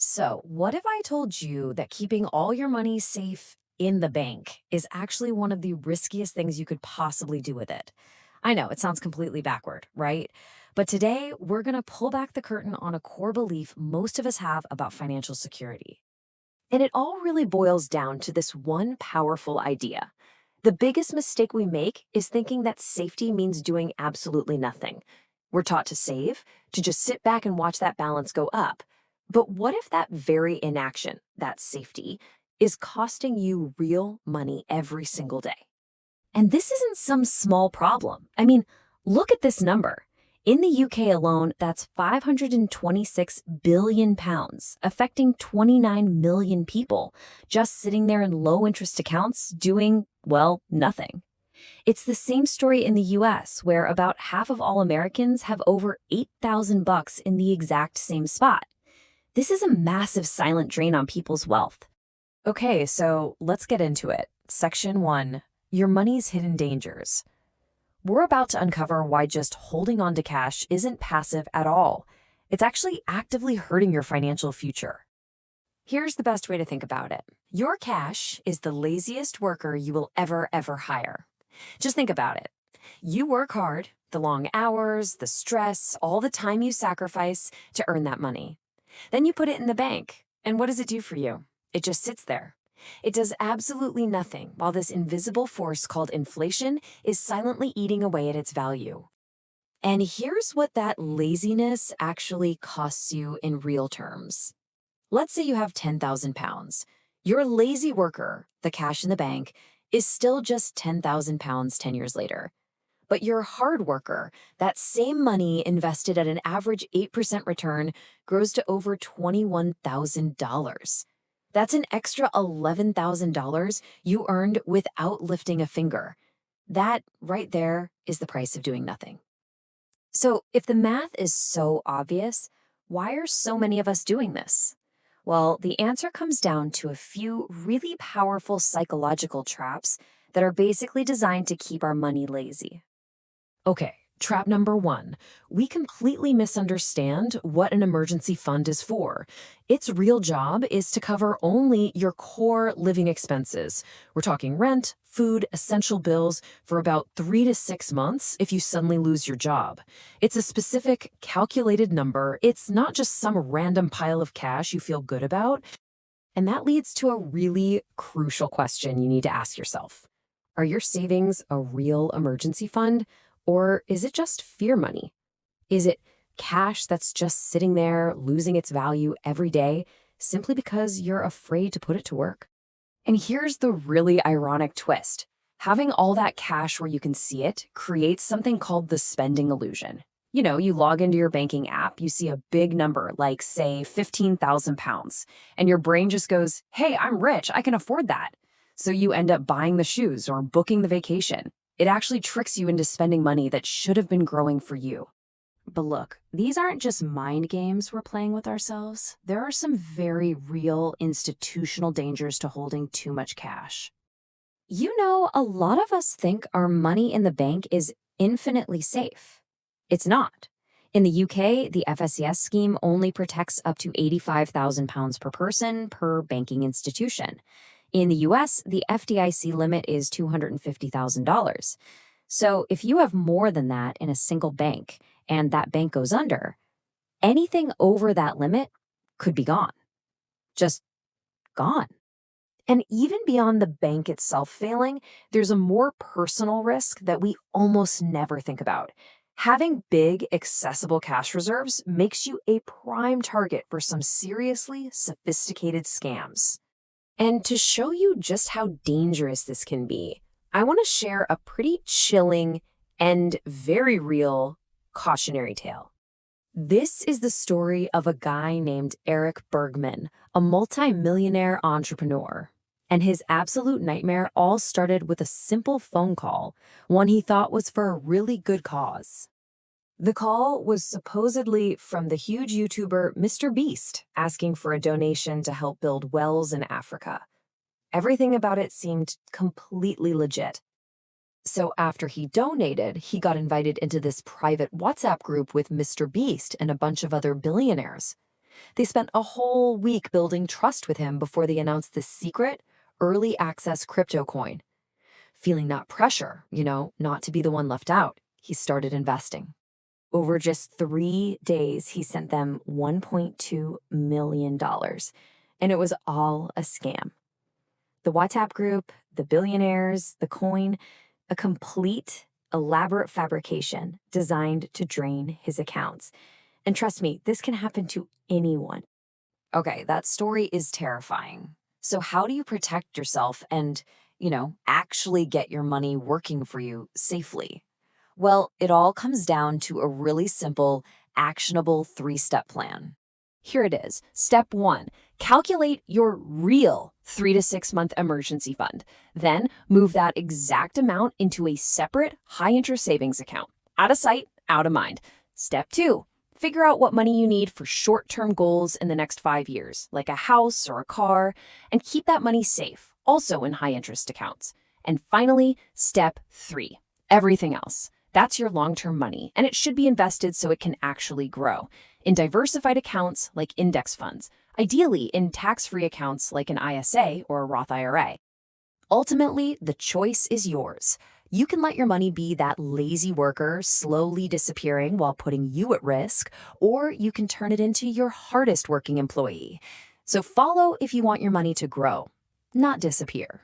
So, what if I told you that keeping all your money safe in the bank is actually one of the riskiest things you could possibly do with it? I know it sounds completely backward, right? But today, we're going to pull back the curtain on a core belief most of us have about financial security. And it all really boils down to this one powerful idea. The biggest mistake we make is thinking that safety means doing absolutely nothing. We're taught to save, to just sit back and watch that balance go up. But what if that very inaction, that safety, is costing you real money every single day? And this isn't some small problem. I mean, look at this number. In the UK alone, that's 526 billion pounds, affecting 29 million people, just sitting there in low interest accounts doing, well, nothing. It's the same story in the US, where about half of all Americans have over 8,000 bucks in the exact same spot. This is a massive silent drain on people's wealth. Okay, so let's get into it. Section 1, Your Money's Hidden Dangers. We're about to uncover why just holding on to cash isn't passive at all. It's actually actively hurting your financial future. Here's the best way to think about it. Your cash is the laziest worker you will ever hire. Just think about it. You work hard, the long hours, the stress, all the time you sacrifice to earn that money. Then you put it in the bank, and what does it do for you? It just sits there. It does absolutely nothing while this invisible force called inflation is silently eating away at its value. And here's what that laziness actually costs you in real terms. Let's say you have 10,000 pounds. Your lazy worker, the cash in the bank, is still just 10,000 pounds 10 years later. But your hard worker, that same money invested at an average 8% return, grows to over $21,000. That's an extra $11,000 you earned without lifting a finger. That right there is the price of doing nothing. So if the math is so obvious, why are so many of us doing this? Well, the answer comes down to a few really powerful psychological traps that are basically designed to keep our money lazy. Okay, trap number 1. We completely misunderstand what an emergency fund is for. Its real job is to cover only your core living expenses. We're talking rent, food, essential bills for about 3 to 6 months if you suddenly lose your job. It's a specific, calculated number. It's not just some random pile of cash you feel good about. And that leads to a really crucial question you need to ask yourself. Are your savings a real emergency fund? Or is it just fear money? Is it cash that's just sitting there losing its value every day simply because you're afraid to put it to work? And here's the really ironic twist. Having all that cash where you can see it creates something called the spending illusion. You log into your banking app, you see a big number like, say, 15,000 pounds, and your brain just goes, hey, I'm rich, I can afford that. So you end up buying the shoes or booking the vacation. It actually tricks you into spending money that should have been growing for you. But look, these aren't just mind games we're playing with ourselves. There are some very real institutional dangers to holding too much cash. A lot of us think our money in the bank is infinitely safe. It's not. In the UK, the FSCS scheme only protects up to 85,000 pounds per person per banking institution. In the US, the FDIC limit is $250,000. So if you have more than that in a single bank and that bank goes under, anything over that limit could be gone. Just gone. And even beyond the bank itself failing, there's a more personal risk that we almost never think about. Having big, accessible cash reserves makes you a prime target for some seriously sophisticated scams. And to show you just how dangerous this can be, I want to share a pretty chilling and very real cautionary tale. This is the story of a guy named Eric Bergman, a multi-millionaire entrepreneur. And his absolute nightmare all started with a simple phone call, one he thought was for a really good cause. The call was supposedly from the huge YouTuber Mr. Beast asking for a donation to help build wells in Africa. Everything about it seemed completely legit. So after he donated, he got invited into this private WhatsApp group with Mr. Beast and a bunch of other billionaires. They spent a whole week building trust with him before they announced this secret, early access crypto coin. Feeling that pressure, not to be the one left out, he started investing. Over just 3 days, he sent them $1.2 million, and it was all a scam. The WhatsApp group, the billionaires, the coin, a complete, elaborate fabrication designed to drain his accounts. And trust me, this can happen to anyone. Okay, that story is terrifying. So, how do you protect yourself and, actually get your money working for you safely? Well, it all comes down to a really simple, actionable 3-step plan. Here it is. Step 1, calculate your real 3 to 6 month emergency fund. Then move that exact amount into a separate high interest savings account. Out of sight, out of mind. Step 2, figure out what money you need for short term goals in the next 5 years, like a house or a car, and keep that money safe, also in high interest accounts. And finally, step 3, everything else. That's your long-term money, and it should be invested so it can actually grow in diversified accounts like index funds, ideally in tax-free accounts like an ISA or a Roth IRA. Ultimately, the choice is yours. You can let your money be that lazy worker slowly disappearing while putting you at risk, or you can turn it into your hardest working employee. So follow if you want your money to grow, not disappear.